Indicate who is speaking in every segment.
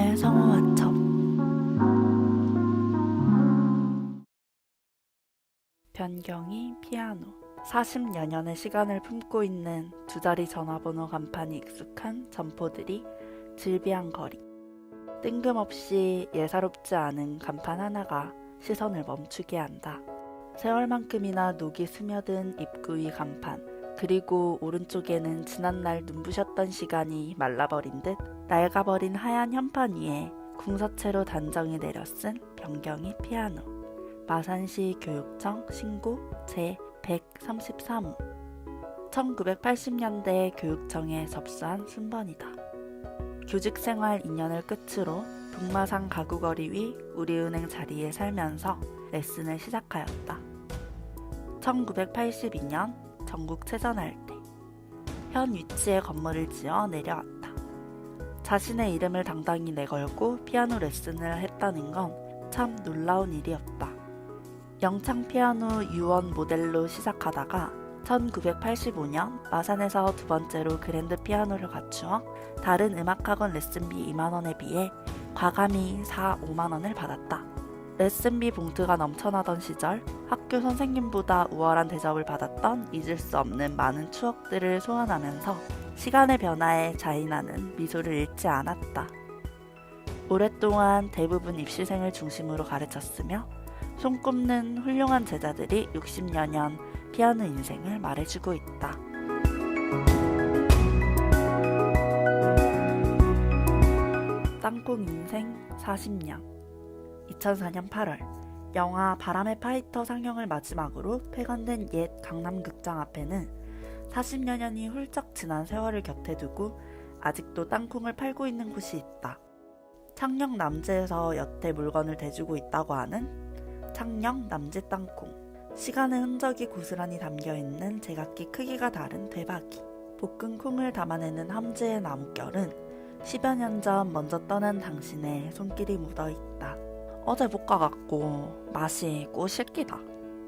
Speaker 1: 주말 성우와 첩. 변경이 피아노. 40여 년의 시간을 품고 있는 두 자리 전화번호 간판이 익숙한 점포들이 질비한 거리. 뜬금없이 예사롭지 않은 간판 하나가 시선을 멈추게 한다. 세월만큼이나 녹이 스며든 입구 위 간판, 그리고 오른쪽에는 지난날 눈부셨던 시간이 말라버린 듯 낡아버린 하얀 현판 위에 궁서체로 단정히 내려쓴 변경이 피아노. 마산시 교육청 신고 제133호. 1980년대 교육청에 접수한 순번이다. 교직생활 2년을 끝으로 북마산 가구거리 위 우리은행 자리에 살면서 레슨을 시작하였다. 1982년 전국 체전할 때 현 위치에 건물을 지어 내려왔다. 자신의 이름을 당당히 내걸고 피아노 레슨을 했다는 건 참 놀라운 일이었다. 영창 피아노 유원 모델로 시작하다가 1985년 마산에서 두 번째로 그랜드 피아노를 갖추어 다른 음악학원 레슨비 2만원에 비해 과감히 5만원을 받았다. 레슨비 봉투가 넘쳐나던 시절 학교 선생님보다 우월한 대접을 받았던 잊을 수 없는 많은 추억들을 소환하면서 시간의 변화에 자인하는 미소를 잃지 않았다. 오랫동안 대부분 입시생을 중심으로 가르쳤으며 손꼽는 훌륭한 제자들이 60여 년 피아노 인생을 말해주고 있다. 땅콩 인생 40년. 2004년 8월 영화 바람의 파이터 상영을 마지막으로 폐관된 옛 강남극장 앞에는 40여 년이 훌쩍 지난 세월을 곁에 두고 아직도 땅콩을 팔고 있는 곳이 있다. 창녕 남지에서 여태 물건을 대주고 있다고 하는 창녕 남지 땅콩. 시간의 흔적이 고스란히 담겨있는 제각기 크기가 다른 대박이. 볶은 콩을 담아내는 함지의 나뭇결은 10여 년 전 먼저 떠난 당신의 손길이 묻어있다. 어제 볶아 갖고 맛이 꼬실기다.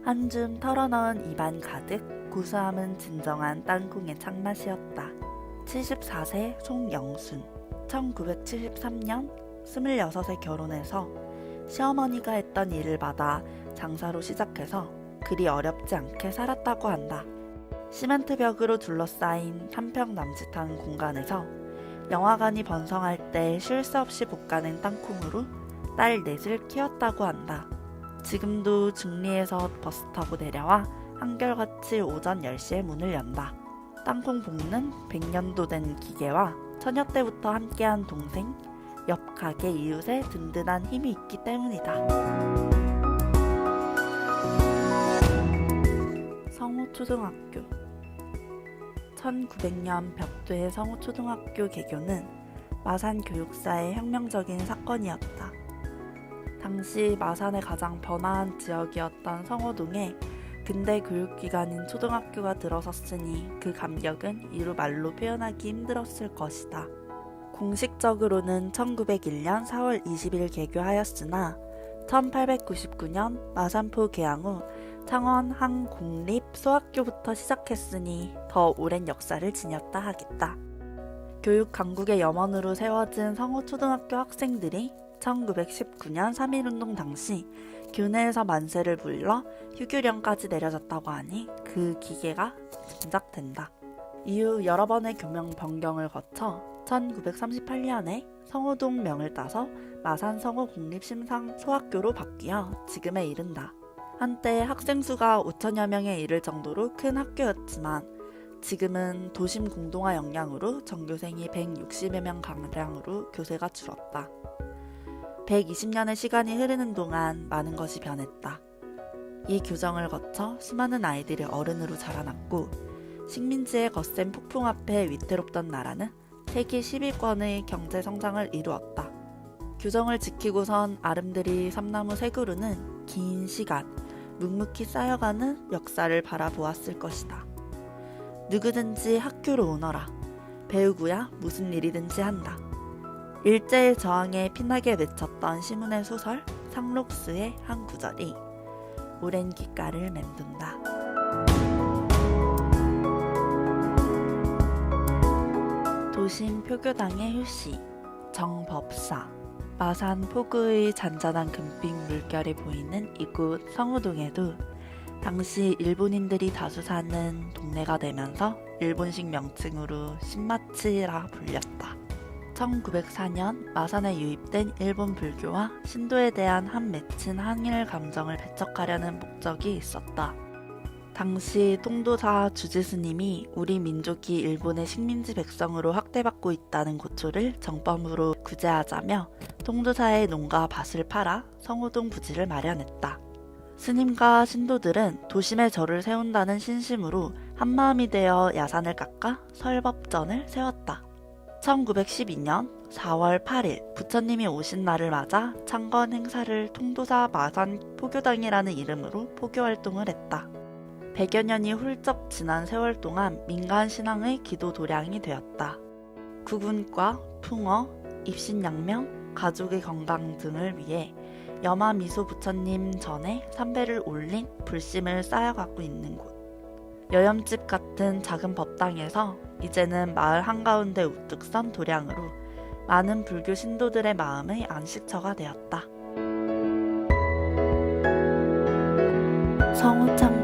Speaker 1: 한 줌 털어넣은 입안 가득 구수함은 진정한 땅콩의 창맛이었다. 74세 송영순. 1973년 26에 결혼해서 시어머니가 했던 일을 받아 장사로 시작해서 그리 어렵지 않게 살았다고 한다. 시멘트 벽으로 둘러싸인 한평 남짓한 공간에서 영화관이 번성할 때 쉴 새 없이 볶아낸 땅콩으로 딸 넷을 키웠다고 한다. 지금도 중리에서 버스 타고 내려와 한결같이 오전 10시에 문을 연다. 땅콩 볶는 100년도 된 기계와 처녀 때부터 함께한 동생, 옆 가게 이웃의 든든한 힘이 있기 때문이다. 성우초등학교. 1900년 벽두의 성우초등학교 개교는 마산 교육사의 혁명적인 사건이었다. 당시 마산의 가장 번화한 지역이었던 성호동에 근대 교육기관인 초등학교가 들어섰으니 그 감격은 이루 말로 표현하기 힘들었을 것이다. 공식적으로는 1901년 4월 20일 개교하였으나 1899년 마산포 개항 후 창원 한 공립 소학교부터 시작했으니 더 오랜 역사를 지녔다 하겠다. 교육 강국의 염원으로 세워진 성호초등학교 학생들이 1919년 3.1운동 당시 교내에서 만세를 불러 휴교령까지 내려졌다고 하니 그 기계가 짐작된다. 이후 여러 번의 교명 변경을 거쳐 1938년에 성호동 명을 따서 마산 성호 공립심상 소학교로 바뀌어 지금에 이른다. 한때 학생 수가 5천여 명에 이를 정도로 큰 학교였지만 지금은 도심 공동화 영향으로 전교생이 160여 명 가량으로 교세가 줄었다. 120년의 시간이 흐르는 동안 많은 것이 변했다. 이 규정을 거쳐 수많은 아이들이 어른으로 자라났고 식민지의 거센 폭풍 앞에 위태롭던 나라는 세계 10위권의 경제 성장을 이루었다. 규정을 지키고선 아름드리 삼나무 세 그루는 긴 시간 묵묵히 쌓여가는 역사를 바라보았을 것이다. 누구든지 학교로 오너라. 배우고야 무슨 일이든지 한다. 일제의 저항에 피나게 맺혔던 시문의 소설 상록수의 한 구절이 오랜 귓가를 맴돈다. 도심 표교당의 효시 정법사. 마산 포구의 잔잔한 금빛 물결이 보이는 이곳 성우동에도 당시 일본인들이 다수 사는 동네가 되면서 일본식 명칭으로 신마치라 불렸다. 1904년 마산에 유입된 일본 불교와 신도에 대한 한 맺힌 한일 감정을 배척하려는 목적이 있었다. 당시 통도사 주지스님이 우리 민족이 일본의 식민지 백성으로 학대받고 있다는 고초를 정법으로 구제하자며 통도사의 농가 밭을 팔아 성우동 부지를 마련했다. 스님과 신도들은 도심에 절을 세운다는 신심으로 한마음이 되어 야산을 깎아 설법전을 세웠다. 1912년 4월 8일 부처님이 오신 날을 맞아 창건 행사를 통도사 마산 포교당이라는 이름으로 포교활동을 했다. 100여 년이 훌쩍 지난 세월 동안 민간 신앙의 기도 도량이 되었다. 구군과 풍어, 입신양명, 가족의 건강 등을 위해 여마미소 부처님 전에 삼배를 올린 불심을 쌓여가고 있는 곳. 여염집 같은 작은 법당에서 이제는 마을 한가운데 우뚝 선 도량으로 많은 불교 신도들의 마음의 안식처가 되었다. 성우창